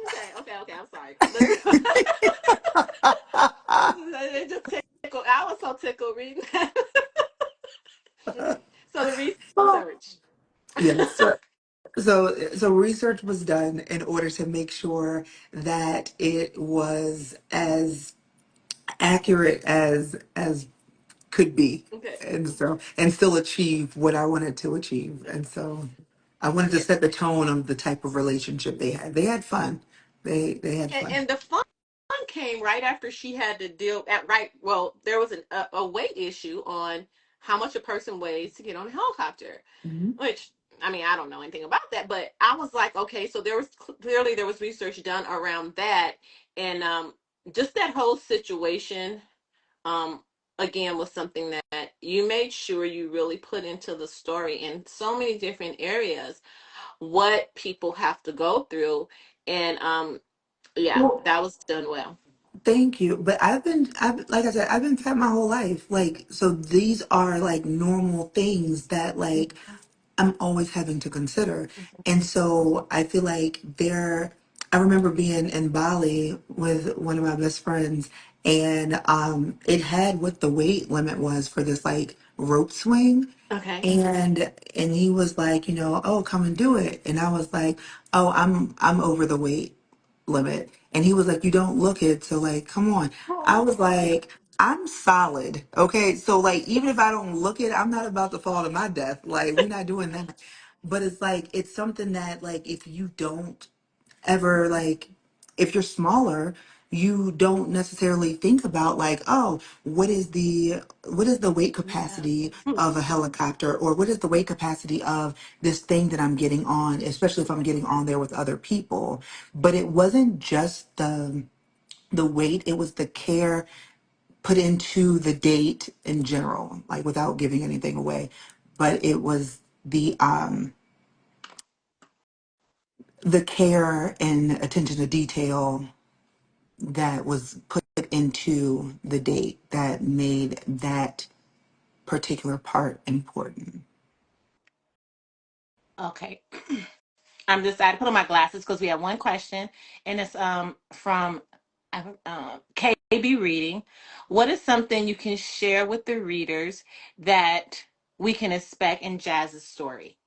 Okay, okay, okay. I'm sorry. research. Yes. So research was done in order to make sure that it was as accurate as could be, Okay. and still achieve what I wanted to achieve. And so I wanted to Yeah. set the tone of the type of relationship they had. They had fun. They had fun. And the fun came right after she had to deal at right. Well, there was a weight issue on how much a person weighs to get on a helicopter, Mhm. which I mean I don't know anything about that, but I was like, okay, so there was clearly there was research done around that, and just that whole situation um again was something that you made sure you really put into the story in so many different areas what people have to go through, and yeah, Well, that was done well. thank you. But I've like I said, I've been fat my whole life. Like, so these are like normal things that like I'm always having to consider. And so I feel like I remember being in Bali with one of my best friends, and it had what the weight limit was for this like rope swing. Okay. And he was like, oh, come and do it. And I was like, oh, I'm over the weight limit. And he was like, you don't look it, so like, come on. I Oh. was like, I'm solid. Okay. So like, even if I don't look it, I'm not about to fall to my death. Like, we're not doing that. But it's like, it's something that like, if you don't ever like, if you're smaller, you don't necessarily think about like, oh, what is the weight Yeah. capacity Hmm. of a helicopter, or what is the weight capacity of this thing that I'm getting on, especially if I'm getting on there with other people. But it wasn't just the weight, it was the care put into the date in general, like without giving anything away. But it was the care and attention to detail that was put into the date that made that particular part important. Okay. I'm just I put on my glasses because we have one question, and it's from KB Reading. What is something you can share with the readers that we can expect in Jazz's story?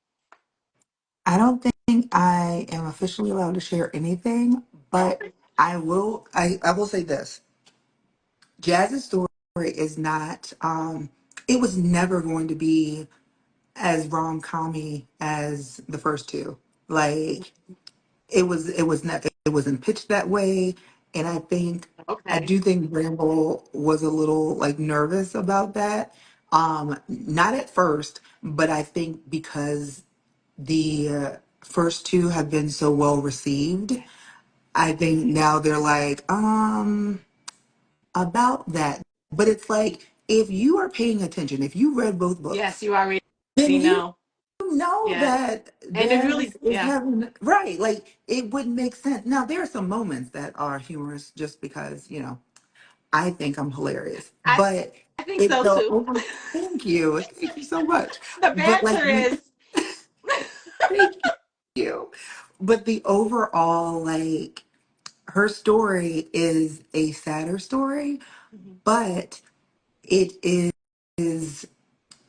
I don't think I am officially allowed to share anything, but I will say this. Jazz's story is not it was never going to be as rom-commy as the first two. Like, it wasn't pitched that way. And I Okay. do think Bramble was a little like nervous about that. Not at first, but I think because the first two have been so well received, Okay. I think now they're like, about that. But it's like, if you are paying attention, if you read both Yes, books, you already then you know. know Yeah. that And it Jazz really, is yeah. having, right, like it wouldn't make sense. Now there are some moments that are humorous just because, I think I'm hilarious. I, But I think it so the too. over thank you. Thank you so much. The But like banter is thank you. But the overall, like, her story is a sadder story, Mhm. but it is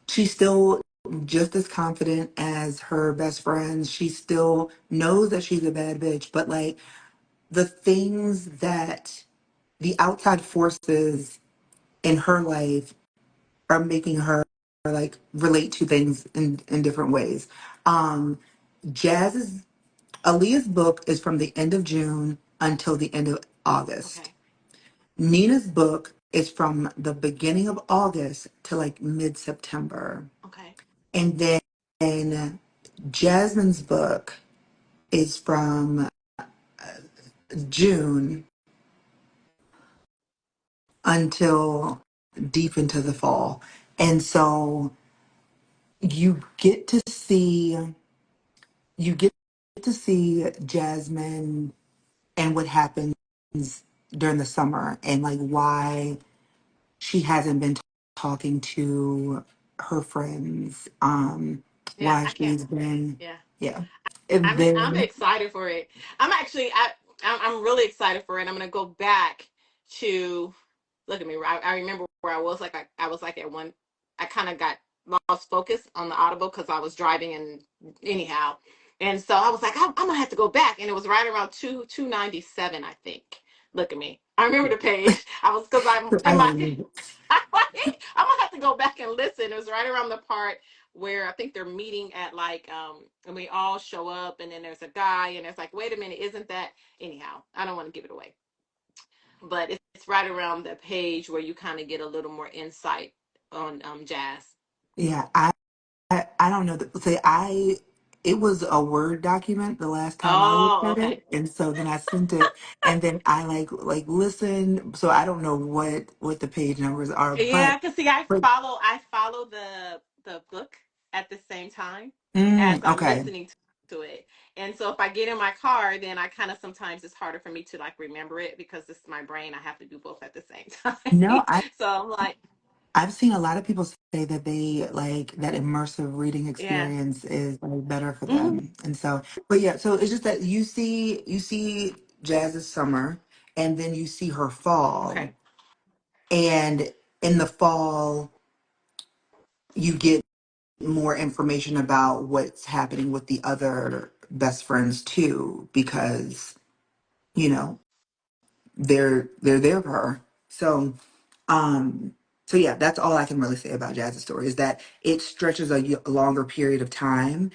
she's still just as confident as her best friends. She still knows that she's a bad bitch, but like the things that the outside forces in her life are making her like relate to things in different ways. Um Jazz's Aaliyah's book is from the end of June until the end of August. okay. Nina's book is from the beginning of August to like mid September. Okay. And then Jasmine's book is from June until deep into the fall. And so you get to see you get to see Jasmine and what happens during the summer, and like why she hasn't been talking to her friends, Yeah, why I can't. she's been, Yeah. yeah. And I'm then excited for it. I'm actually I'm really excited for it. I'm gonna go back to look at me. I remember where I was like I was like at one. I kind of got lost focus on the Audible because I was driving and anyhow. And so I was like, I'm gonna have to go back. And it was right around 297, I think. Look at me. I remember the page. I was because I'm in I my mean, I'm like, I'm gonna have to go back and listen. It was right around the part where I think they're meeting at like and we all show up and then there's a guy and it's like, wait a minute, isn't that anyhow? I don't want to give it away. But it's right around the page where you kind of get a little more insight on jazz. yeah, I don't know. Say it was a Word document the last time I looked Oh, at okay. it, and so then I sent it, and then I like listen. So I don't know what the page numbers are, Yeah, cause see, but I follow the book at the same time as I'm okay. listening to it, and so if I get in my car, then I kind of sometimes it's harder for me to like remember it because this is my brain. I have to do both at the same No, time. So I'm like, I've seen a lot of people say that they like that immersive reading yeah, experience is like better for hmm them. And so, but yeah, so it's just that you see Jazz's summer and then you see her fall. okay. And in the fall, you get more information about what's happening with the other best friends too, because, you know, they're there for her. Um, so yeah, that's all I can really say about Jazz's story is that it stretches a longer period of time.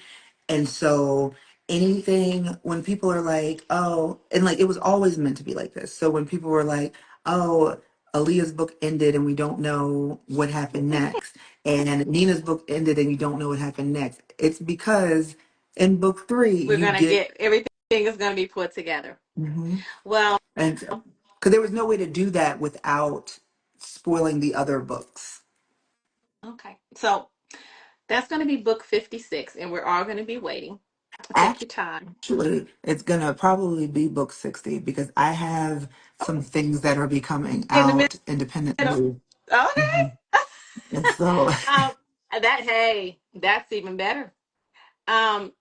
And so anything when people are like, oh, and like it was always meant to be like this. So when people were like, oh, Aaliyah's book ended and we don't know what happened next, and Nina's book ended and you don't know what happened next, it's because in book three We're you gonna get get everything is gonna be put together. mhm. Well, And because there was no way to do that without spoiling the other books. okay. So that's gonna be book 56, and we're all gonna be waiting. Take your time. Actually, it's gonna probably be book 60 because I have some things that are becoming In the out middle. independently. Mhm. Okay. And so, um, that's even better. Um,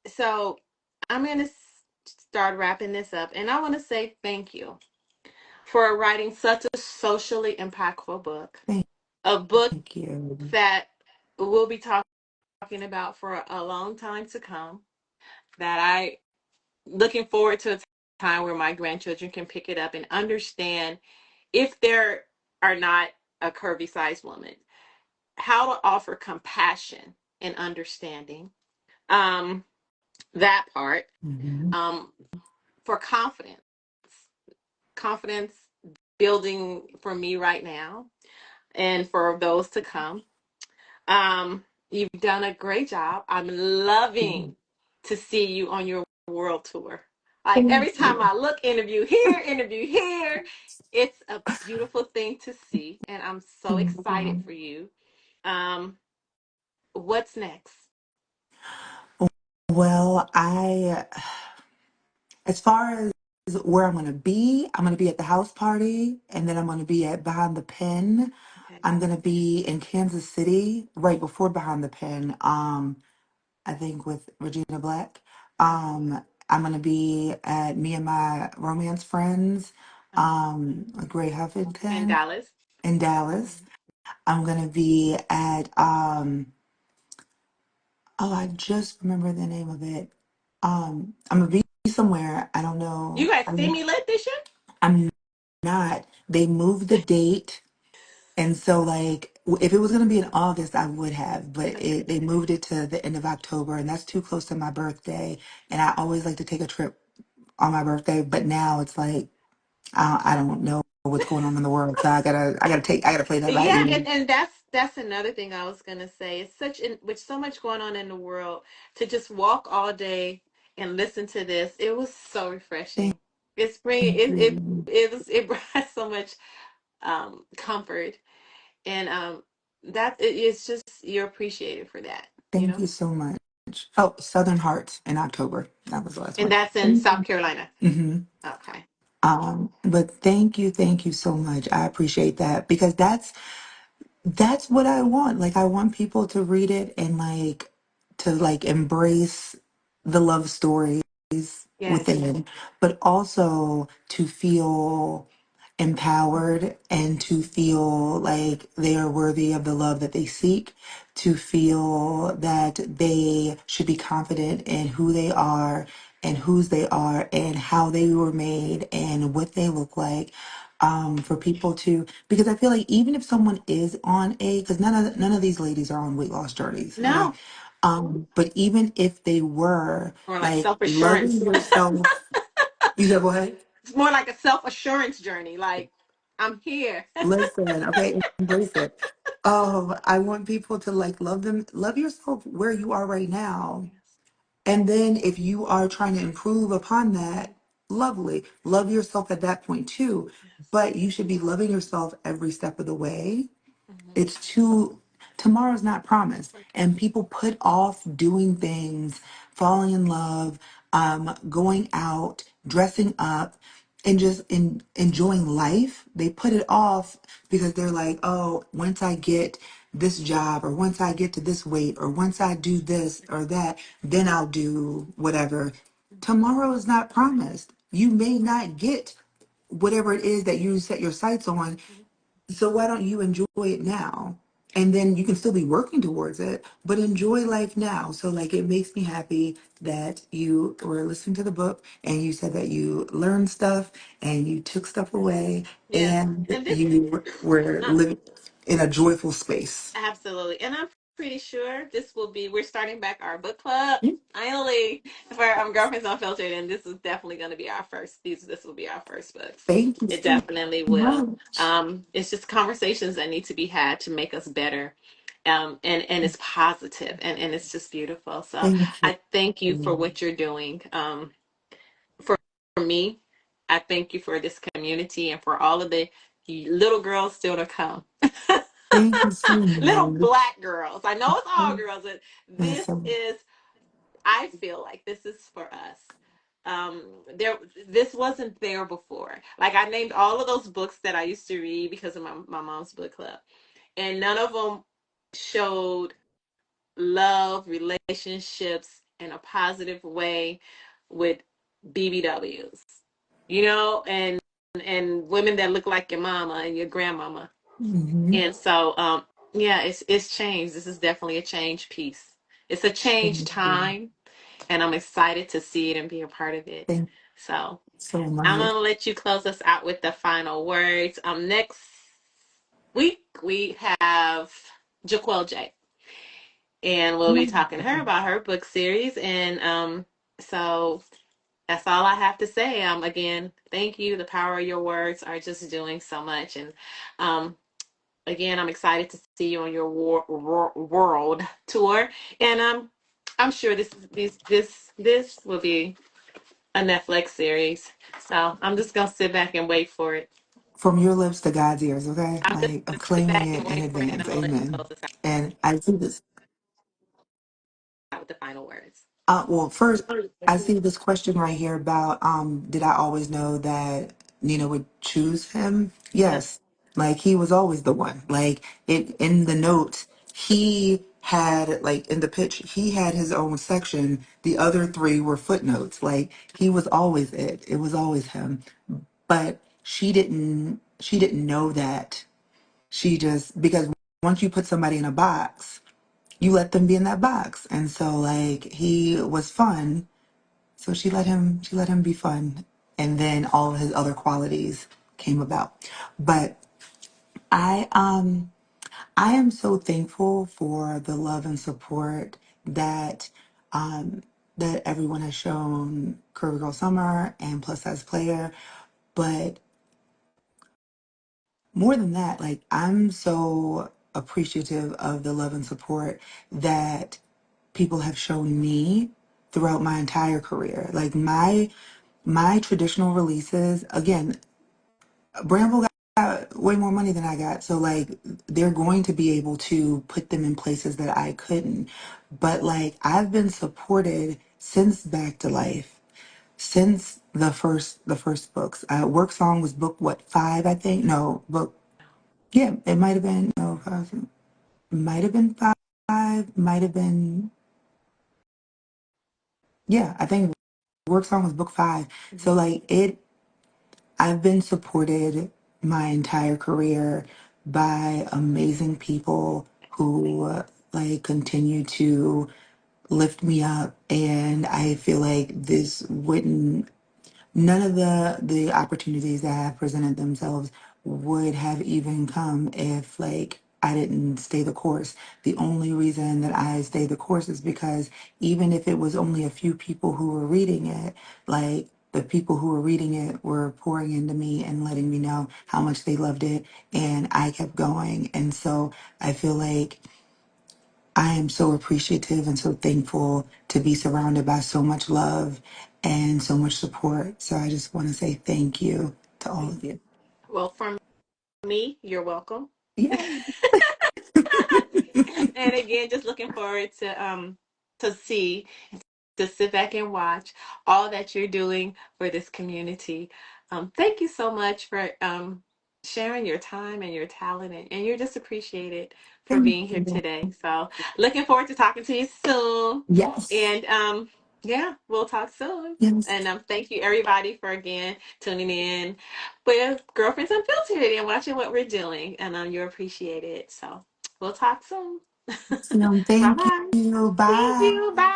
so I'm gonna start wrapping this up, and I want to say thank you for writing such a socially impactful book, thank, a book thank you. that we'll be talking about for a long time to come. That I looking forward to a time where my grandchildren can pick it up and understand if there are not a curvy sized woman, how to offer compassion and understanding. Um, that part. Mhm. Um, for confidence building for me right now and for those to come. You've done a great job. I'm loving to see you on your world tour. Like Thank every time you. I look, interview here. It's a beautiful thing to see, and I'm so Thank excited you. for you. Um, what's next? Well, as far as where I'm gonna be at the house party, and then I'm gonna be at Behind the Pen. Okay. I'm gonna be in Kansas City right before Behind the Pen. I think with Regina Black. I'm gonna be at Me and My Romance Friends, Gray In Huffington Dallas. in Dallas. I'm gonna be at oh, I just remember the name of it. I'm gonna be somewhere. I don't You know. guys see me lit this year? I'm not. They moved the date. And so, like, if it was going to be in August, I would have, but they moved it to the end of October, and that's too close to my birthday. And I always like to take a trip on my birthday, but now it's like I don't know what's going on in the world, so I gotta play that by Yeah, ear. and that's another thing I was gonna say. It's such in with so much going on in the world to just walk all day and listen to this. It was so Thank, refreshing. It's bringing thank it you, it brought so much comfort and it's just you're appreciated for that, you thank know. you so much. Oh, Southern Hearts in October. That was the last And one. that's in South Carolina. Mm-hmm. Okay. But thank you so much. I appreciate that because that's what I want. Like I want people to read it and like to like embrace the love stories Yes. within, but also to feel empowered and to feel like they are worthy of the love that they seek, to feel that they should be confident in who they are and whose they are and how they were made and what they look like. For people to, because I feel like even if someone is on a, because none of these ladies are on weight loss journeys, okay? No, But even if they were, more like like self assurance. loving yourself, you said what? It's more like a self assurance journey. Like, I'm here. Listen, okay, embrace it. I want people to like love yourself where you are right now. And then if you are trying to improve upon that, lovely. Love yourself at that point too. Yes. But you should be loving yourself every step of the way. Mhm. It's too, tomorrow's not promised. And people put off doing things, falling in love, going out, dressing up, and just enjoying life. They put it off because they're like, oh, once I get this job, or once I get to this weight, or once I do this or that, then I'll do whatever. Tomorrow is not promised. You may not get whatever it is that you set your sights on, so why don't you enjoy it now? And then you can still be working towards it, but enjoy life now. So like it makes me happy that you were listening to the book and you said that you learned stuff and you took stuff away Yes. and And this, you were uh, living in a joyful space. absolutely. And I'm pretty sure this will be, we're starting back our book club. Mm. Finally, for Girlfriends Unfiltered, and this is definitely going to be our first. This will be our first books. Thank you It so definitely will. much. It's just conversations that need to be had to make us better, and it's positive, and it's just beautiful. So Thank you. I thank you for what you're doing. For me, I thank you for this community and for all of the little girls still to come. Thank you so Little much. black girls. I know it's all girls, but And this so is, I feel like this is for us. Um, there, this wasn't there before. Like, I named all of those books that I used to read because of my mom's book club, and none of them showed love, relationships in a positive way with BBWs, and women that look like your mama and your grandmama. mhm. And so, yeah, it's changed. This is definitely a change piece. It's a change Thank you. time, and I'm excited to see it and be a part of it. Thank you So so I'm much. gonna let you close us out with the final words. Next week we have Jaquel J, and we'll be talking to her about her book series. And so that's all I have to say. Again, thank you. The power of your words are just doing so much, and um, again, I'm excited to see you on your world tour, and I'm sure this will be a Netflix series. So I'm just gonna sit back and wait for it. From your lips to God's ears, okay? I'm just Like I'm gonna sit claiming back and it in wait for it, and advance. I'm gonna let you Amen. close this And I see this. out with the final words. Well, first, I see this question right here about did I always know that Nina would choose him? Yep. Yes. Like he was always the one. Like it in the notes, he had like in the pitch, he had his own section. The other three were footnotes. Like he was always it. It was always him. But she didn't know that. She just because once you put somebody in a box, you let them be in that box. And so like he was fun, so she let him be fun. And then all of his other qualities came about. But I am so thankful for the love and support that that everyone has shown Curvy Girl Summer and Plus Size Player. But more than that, like I'm so appreciative of the love and support that people have shown me throughout my entire career. Like my traditional releases, again, Bramble got way more money than I got. So like they're going to be able to put them in places that I couldn't. But like I've been supported since Back to Life, since the first books. Work Song was book what, five, I think? No, book yeah, it might have been no, five, might have been five, might have been yeah, I think Work Song was book five. So Mhm. like I've been supported my entire career by amazing people who like continue to lift me up, and I feel like this wouldn't none of the opportunities that have presented themselves would have even come if like I didn't stay the course. The only reason that I stay the course is because even if it was only a few people who were reading it, like the people who were reading it were pouring into me and letting me know how much they loved it, and I kept going. And so I feel like I am so appreciative and so thankful to be surrounded by so much love and so much support. So I just want to say thank you to all of you. Well, from me, you're welcome. Yay. And again, just looking forward to see, to sit back and watch all that you're doing for this community. Thank you so much for sharing your time and your talent, and you're just appreciated for Thank being here you. today. So looking forward to talking to you soon. Yes. And yeah, we'll talk soon. Yes. And thank you everybody for again tuning in with Girlfriends Unfiltered and watching what we're doing. And you appreciate it. So we'll talk soon. So, Bye thank bye. you. Thank Bye. you. Bye.